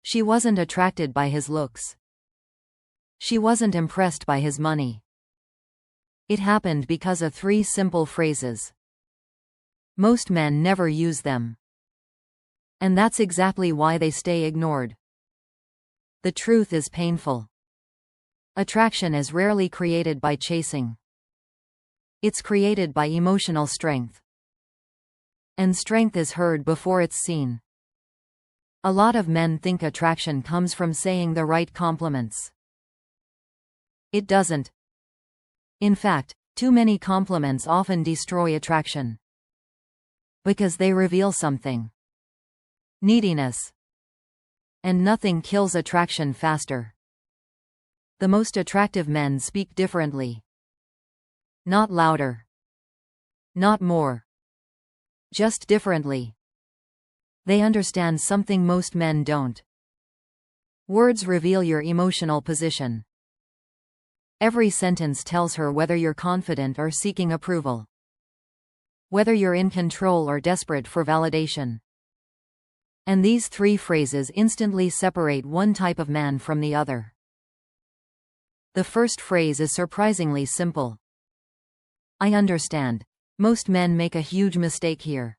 She wasn't attracted by his looks. She wasn't impressed by his money. It happened because of 3 simple phrases. Most men never use them. And that's exactly why they stay ignored. The truth is painful. Attraction is rarely created by chasing. It's created by emotional strength. And strength is heard before it's seen. A lot of men think attraction comes from saying the right compliments. It doesn't. In fact, too many compliments often destroy attraction. Because they reveal something. Neediness. And nothing kills attraction faster. The most attractive men speak differently. Not louder. Not more. Just differently. They understand something most men don't. Words reveal your emotional position. Every sentence tells her whether you're confident or seeking approval. Whether you're in control or desperate for validation. And these 3 phrases instantly separate one type of man from the other. The first phrase is surprisingly simple. I understand. Most men make a huge mistake here.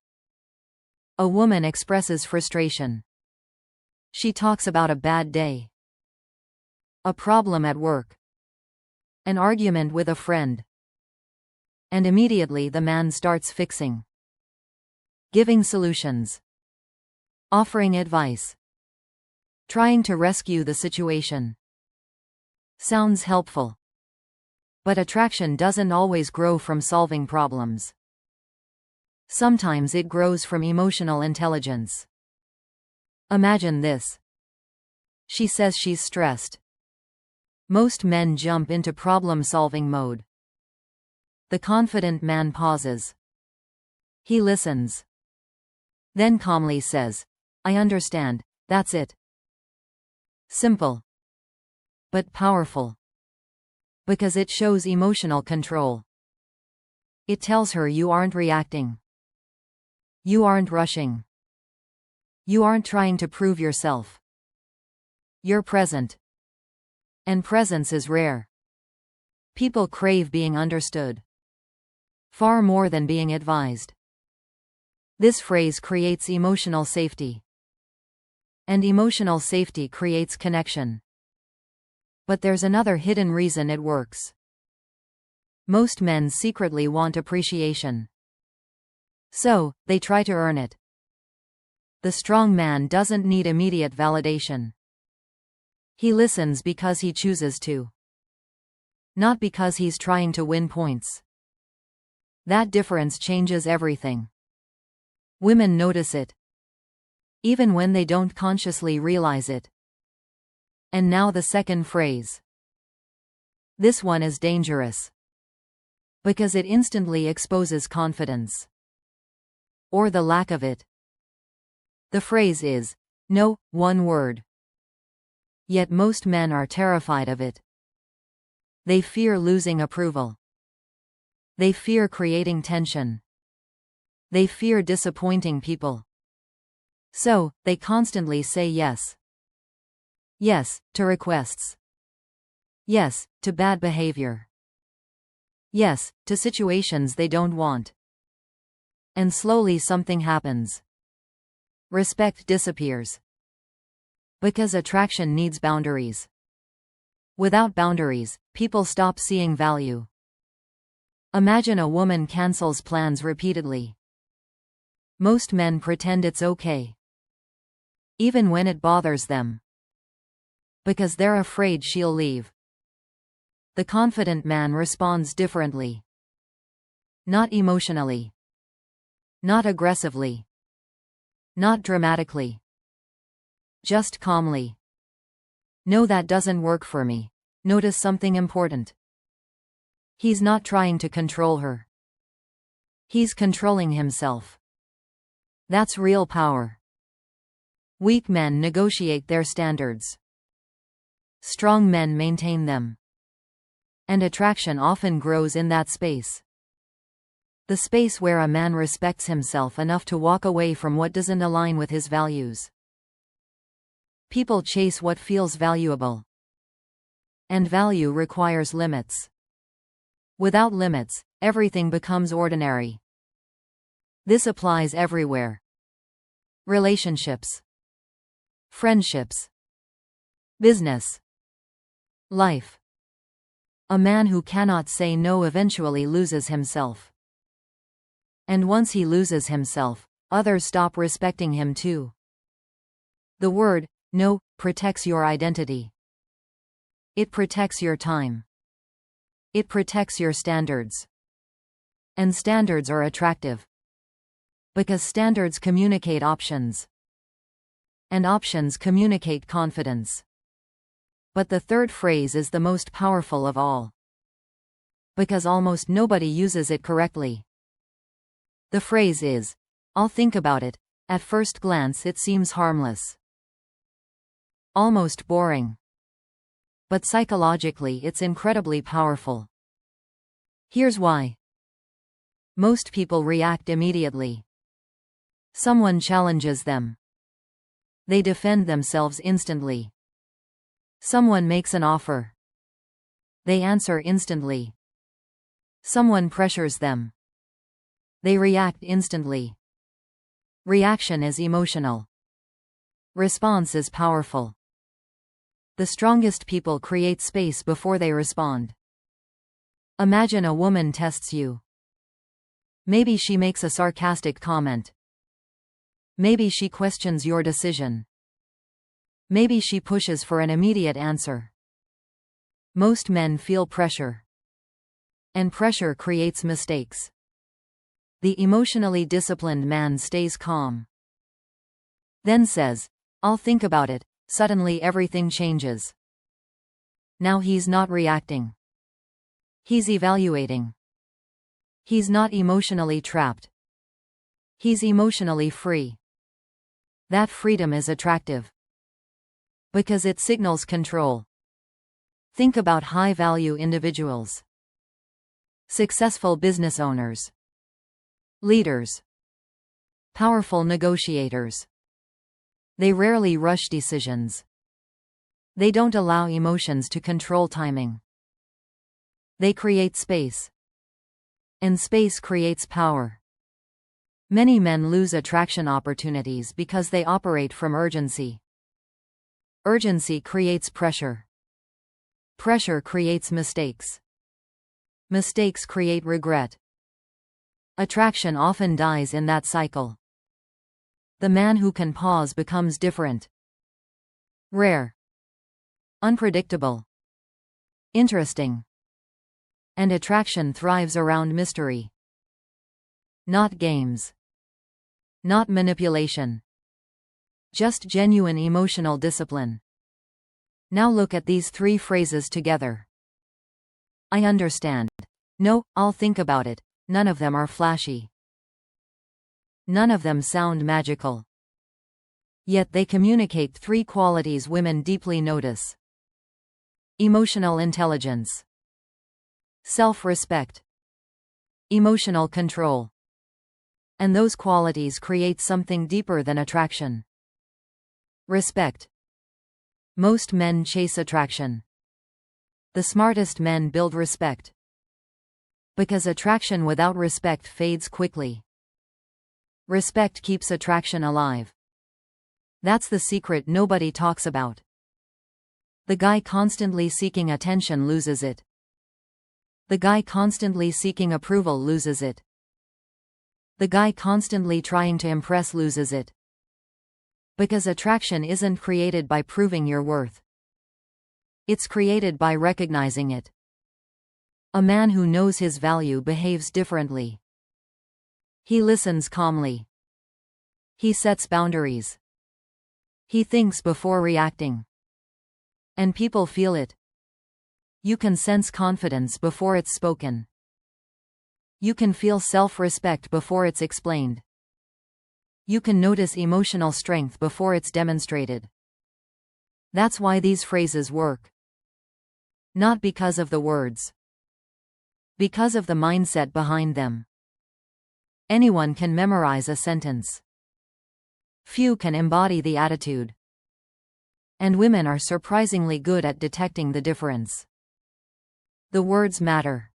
A woman expresses frustration. She talks about a bad day. A problem at work. An argument with a friend. And immediately the man starts fixing. Giving solutions. Offering advice. Trying to rescue the situation. Sounds helpful. But attraction doesn't always grow from solving problems. Sometimes it grows from emotional intelligence. Imagine this. She says she's stressed. Most men jump into problem-solving mode. The confident man pauses. He listens. Then calmly says, I understand, that's it. Simple. But powerful. Because it shows emotional control. It tells her you aren't reacting. You aren't rushing. You aren't trying to prove yourself. You're present. And presence is rare. People crave being understood. Far more than being advised. This phrase creates emotional safety. And emotional safety creates connection. But there's another hidden reason it works. Most men secretly want appreciation. So, they try to earn it. The strong man doesn't need immediate validation. He listens because he chooses to. Not because he's trying to win points. That difference changes everything. Women notice it. Even when they don't consciously realize it. And now the second phrase. This one is dangerous. Because it instantly exposes confidence. Or the lack of it. The phrase is, no, one word. Yet most men are terrified of it. They fear losing approval. They fear creating tension. They fear disappointing people. So, they constantly say yes. Yes, to requests. Yes, to bad behavior. Yes, to situations they don't want. And slowly something happens. Respect disappears. Because attraction needs boundaries. Without boundaries, people stop seeing value. Imagine a woman cancels plans repeatedly. Most men pretend it's okay. Even when it bothers them. Because they're afraid she'll leave. The confident man responds differently. Not emotionally. Not aggressively. Not dramatically. Just calmly. No, that doesn't work for me. Notice something important. He's not trying to control her. He's controlling himself. That's real power. Weak men negotiate their standards. Strong men maintain them. And attraction often grows in that space. The space where a man respects himself enough to walk away from what doesn't align with his values. People chase what feels valuable. And value requires limits. Without limits, everything becomes ordinary. This applies everywhere. Relationships, friendships, business, life. A man who cannot say no eventually loses himself. And once he loses himself, others stop respecting him too. The word no protects your identity. It protects your time. It protects your standards. And standards are attractive. Because standards communicate options. And options communicate confidence. But the third phrase is the most powerful of all. Because almost nobody uses it correctly. The phrase is, "I'll think about it." At first glance it seems harmless. Almost boring. But psychologically it's incredibly powerful. Here's why. Most people react immediately. Someone challenges them. They defend themselves instantly. Someone makes an offer. They answer instantly. Someone pressures them. They react instantly. Reaction is emotional. Response is powerful. The strongest people create space before they respond. Imagine a woman tests you. Maybe she makes a sarcastic comment. Maybe she questions your decision. Maybe she pushes for an immediate answer. Most men feel pressure. And pressure creates mistakes. The emotionally disciplined man stays calm. Then says, "I'll think about it." Suddenly everything changes. Now he's not reacting. He's evaluating. He's not emotionally trapped. He's emotionally free. That freedom is attractive. Because it signals control. Think about high-value individuals. Successful business owners. Leaders. Powerful negotiators. They rarely rush decisions. They don't allow emotions to control timing. They create space. And space creates power. Many men lose attraction opportunities because they operate from urgency. Urgency creates pressure. Pressure creates mistakes. Mistakes create regret. Attraction often dies in that cycle. The man who can pause becomes different. Rare. Unpredictable. Interesting. And attraction thrives around mystery. Not games. Not manipulation. Just genuine emotional discipline. Now look at these three phrases together. I understand. No, I'll think about it. None of them are flashy. None of them sound magical. Yet they communicate three qualities women deeply notice. Emotional intelligence. Self-respect. Emotional control. And those qualities create something deeper than attraction. Respect. Most men chase attraction. The smartest men build respect. Because attraction without respect fades quickly. Respect keeps attraction alive. That's the secret nobody talks about. The guy constantly seeking attention loses it. The guy constantly seeking approval loses it. The guy constantly trying to impress loses it. Because attraction isn't created by proving your worth. It's created by recognizing it. A man who knows his value behaves differently. He listens calmly. He sets boundaries. He thinks before reacting. And people feel it. You can sense confidence before it's spoken. You can feel self-respect before it's explained. You can notice emotional strength before it's demonstrated. That's why these phrases work. Not because of the words. Because of the mindset behind them. Anyone can memorize a sentence. Few can embody the attitude. And women are surprisingly good at detecting the difference. The words matter,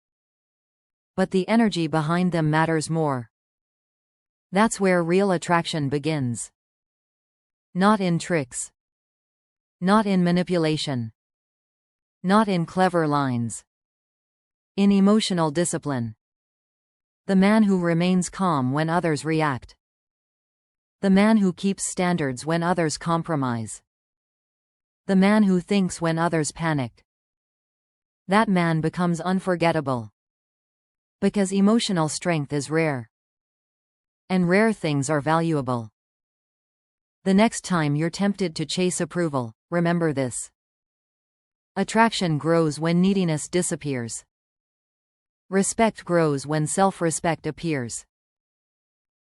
but the energy behind them matters more. That's where real attraction begins. Not in tricks. Not in manipulation. Not in clever lines. In emotional discipline. The man who remains calm when others react. The man who keeps standards when others compromise. The man who thinks when others panic. That man becomes unforgettable. Because emotional strength is rare. And rare things are valuable. The next time you're tempted to chase approval, remember this. Attraction grows when neediness disappears. Respect grows when self-respect appears.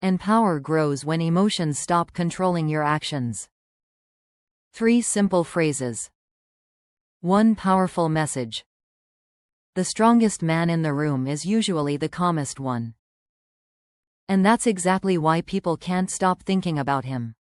And power grows when emotions stop controlling your actions. 3 simple phrases. 1 powerful message. The strongest man in the room is usually the calmest one. And that's exactly why people can't stop thinking about him.